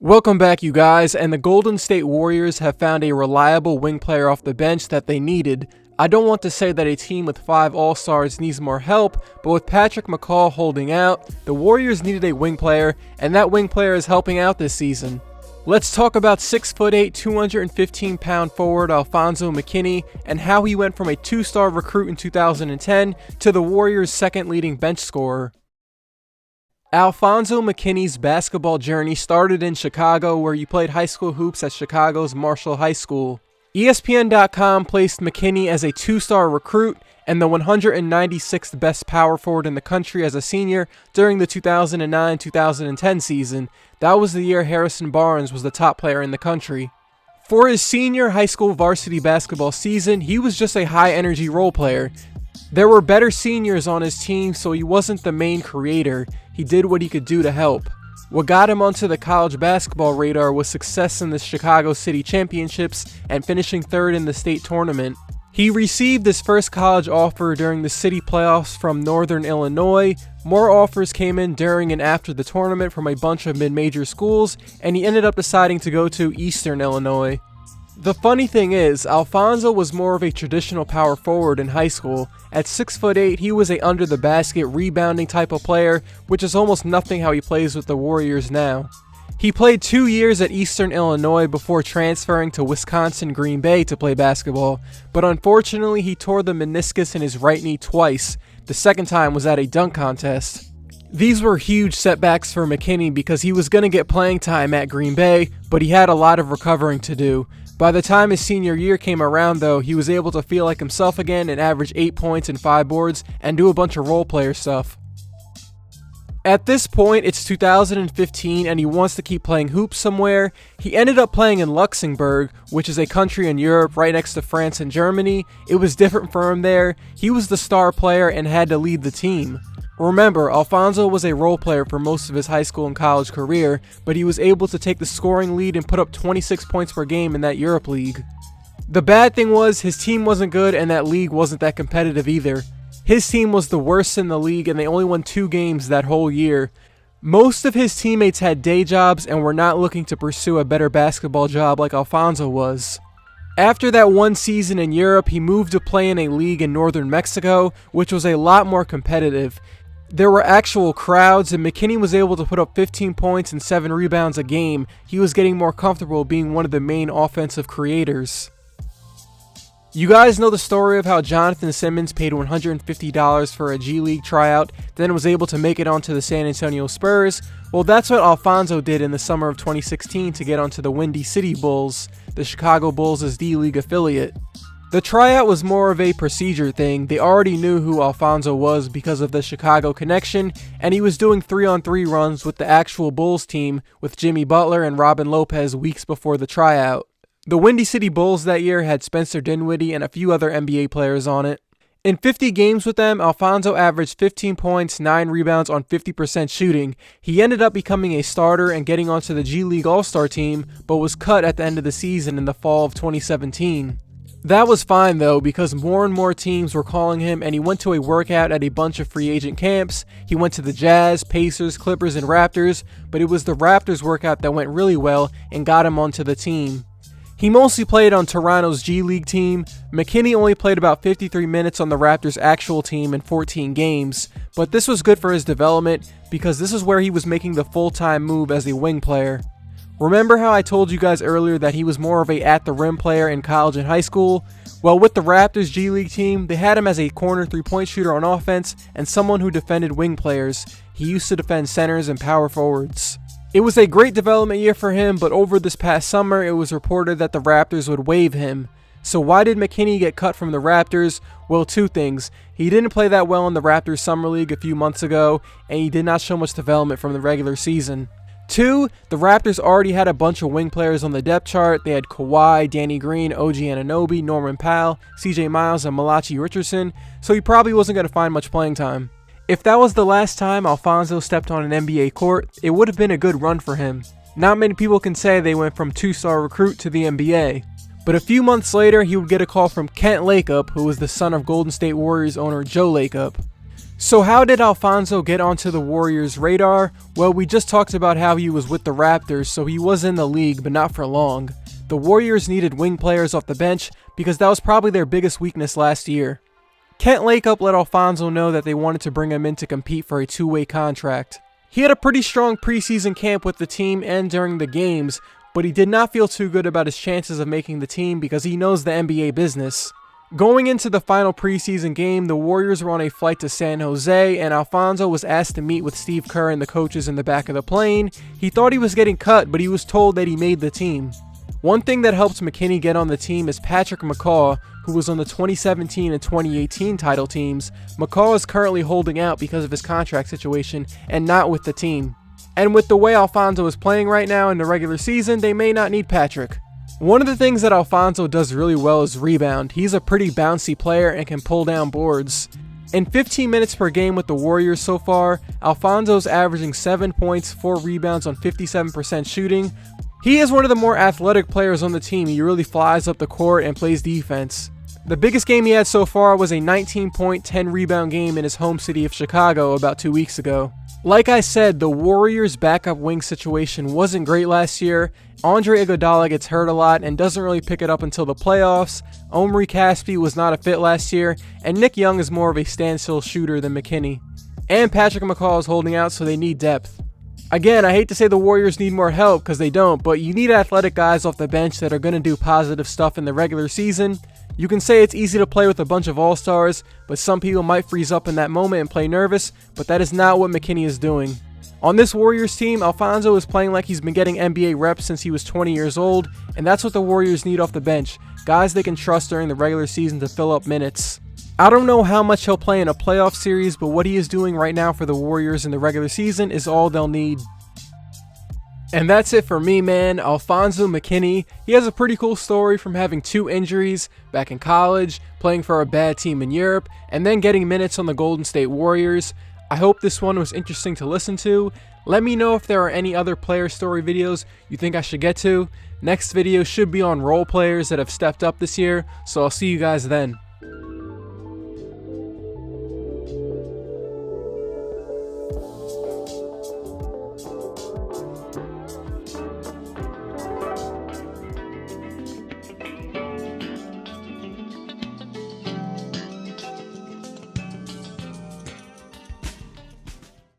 Welcome back, you guys, and the Golden State Warriors have found a reliable wing player off the bench that they needed. I don't want to say that a team with 5 All-Stars needs more help, but with Patrick McCaw holding out, the Warriors needed a wing player, and that wing player is helping out this season. Let's talk about 6'8", 215-pound forward Alfonzo McKinnie and how he went from a 2-star recruit in 2010 to the Warriors' second leading bench scorer. Alfonzo McKinnie's basketball journey started in Chicago, where he played high school hoops at Chicago's Marshall High School. ESPN.com placed McKinnie as a 2-star recruit and the 196th best power forward in the country as a senior during the 2009-2010 season. That was the year Harrison Barnes was the top player in the country. For his senior high school varsity basketball season, he was just a high-energy role player. There were better seniors on his team, so he wasn't the main creator. He did what he could do to help. What got him onto the college basketball radar was success in the Chicago City Championships and finishing third in the state tournament. He received his first college offer during the city playoffs from Northern Illinois. More offers came in during and after the tournament from a bunch of mid-major schools, and he ended up deciding to go to Eastern Illinois. The funny thing is, Alfonzo was more of a traditional power forward in high school. At 6'8", he was a under-the-basket rebounding type of player, which is almost nothing how he plays with the Warriors now. He played 2 years at Eastern Illinois before transferring to Wisconsin Green Bay to play basketball, but unfortunately he tore the meniscus in his right knee twice. The second time was at a dunk contest. These were huge setbacks for McKinnie because he was going to get playing time at Green Bay, but he had a lot of recovering to do. By the time his senior year came around, though, he was able to feel like himself again and average 8 points and 5 boards and do a bunch of role player stuff. At this point, it's 2015 and he wants to keep playing hoops somewhere. He ended up playing in Luxembourg, which is a country in Europe right next to France and Germany. It was different for him there. He was the star player and had to lead the team. Remember, Alfonzo was a role player for most of his high school and college career, but he was able to take the scoring lead and put up 26 points per game in that Europe League. The bad thing was, his team wasn't good and that league wasn't that competitive either. His team was the worst in the league and they only won 2 games that whole year. Most of his teammates had day jobs and were not looking to pursue a better basketball job like Alfonzo was. After that one season in Europe, he moved to play in a league in northern Mexico, which was a lot more competitive. There were actual crowds, and McKinnie was able to put up 15 points and 7 rebounds a game. He was getting more comfortable being one of the main offensive creators. You guys know the story of how Jonathan Simmons paid $150 for a G League Tryout, then was able to make it onto the San Antonio Spurs? Well, that's what Alfonzo did in the summer of 2016 to get onto the Windy City Bulls, the Chicago Bulls' D-League affiliate. The tryout was more of a procedure thing. They already knew who Alfonzo was because of the Chicago connection, and he was doing 3-on-3 runs with the actual Bulls team with Jimmy Butler and Robin Lopez weeks before the tryout. The Windy City Bulls that year had Spencer Dinwiddie and a few other NBA players on it. In 50 games with them, Alfonzo averaged 15 points, 9 rebounds on 50% shooting. He ended up becoming a starter and getting onto the G League All-Star team, but was cut at the end of the season in the fall of 2017. That was fine though, because more and more teams were calling him, and he went to a workout at a bunch of free agent camps. He went to the Jazz, Pacers, Clippers, and Raptors, but it was the Raptors workout that went really well and got him onto the team. He mostly played on Toronto's G League team. McKinnie only played about 53 minutes on the Raptors' actual team in 14 games, but this was good for his development because this is where he was making the full-time move as a wing player. Remember how I told you guys earlier that he was more of a at-the-rim player in college and high school? Well, with the Raptors G League team, they had him as a corner 3-point shooter on offense and someone who defended wing players. He used to defend centers and power forwards. It was a great development year for him, but over this past summer, it was reported that the Raptors would waive him. So why did McKinnie get cut from the Raptors? Well, 2 things. He didn't play that well in the Raptors Summer League a few months ago, and he did not show much development from the regular season. 2, the Raptors already had a bunch of wing players on the depth chart. They had Kawhi, Danny Green, OG Anunoby, Norman Powell, CJ Miles, and Malachi Richardson, so he probably wasn't going to find much playing time. If that was the last time Alfonzo stepped on an NBA court, it would have been a good run for him. Not many people can say they went from 2-star recruit to the NBA. But a few months later, he would get a call from Kent Lacob, who was the son of Golden State Warriors owner Joe Lacob. So how did Alfonzo get onto the Warriors' radar? Well, we just talked about how he was with the Raptors, so he was in the league, but not for long. The Warriors needed wing players off the bench because that was probably their biggest weakness last year. Kent Lakeup let Alfonzo know that they wanted to bring him in to compete for a two-way contract. He had a pretty strong preseason camp with the team and during the games, but he did not feel too good about his chances of making the team because he knows the NBA business. Going into the final preseason game, the Warriors were on a flight to San Jose, and Alfonzo was asked to meet with Steve Kerr and the coaches in the back of the plane. He thought he was getting cut, but he was told that he made the team. One thing that helped McKinnie get on the team is Patrick McCaw, who was on the 2017 and 2018 title teams. McCaw is currently holding out because of his contract situation and not with the team. And with the way Alfonzo is playing right now in the regular season, they may not need Patrick. One of the things that Alfonzo does really well is rebound. He's a pretty bouncy player and can pull down boards. In 15 minutes per game with the Warriors so far, Alfonzo's averaging 7 points, 4 rebounds on 57% shooting. He is one of the more athletic players on the team. He really flies up the court and plays defense. The biggest game he had so far was a 19-point, 10-rebound game in his home city of Chicago about 2 weeks ago. Like I said, the Warriors' backup wing situation wasn't great last year. Andre Iguodala gets hurt a lot and doesn't really pick it up until the playoffs. Omri Caspi was not a fit last year, and Nick Young is more of a standstill shooter than McKinnie. And Patrick McCaw is holding out, so they need depth. Again, I hate to say the Warriors need more help because they don't, but you need athletic guys off the bench that are going to do positive stuff in the regular season. You can say it's easy to play with a bunch of all-stars, but some people might freeze up in that moment and play nervous, but that is not what McKinnie is doing. On this Warriors team, Alfonzo is playing like he's been getting NBA reps since he was 20 years old, and that's what the Warriors need off the bench, guys they can trust during the regular season to fill up minutes. I don't know how much he'll play in a playoff series, but what he is doing right now for the Warriors in the regular season is all they'll need. And that's it for me, man. Alfonzo McKinnie. He has a pretty cool story from having 2 injuries back in college, playing for a bad team in Europe, and then getting minutes on the Golden State Warriors. I hope this one was interesting to listen to. Let me know if there are any other player story videos you think I should get to. Next video should be on role players that have stepped up this year, so I'll see you guys then.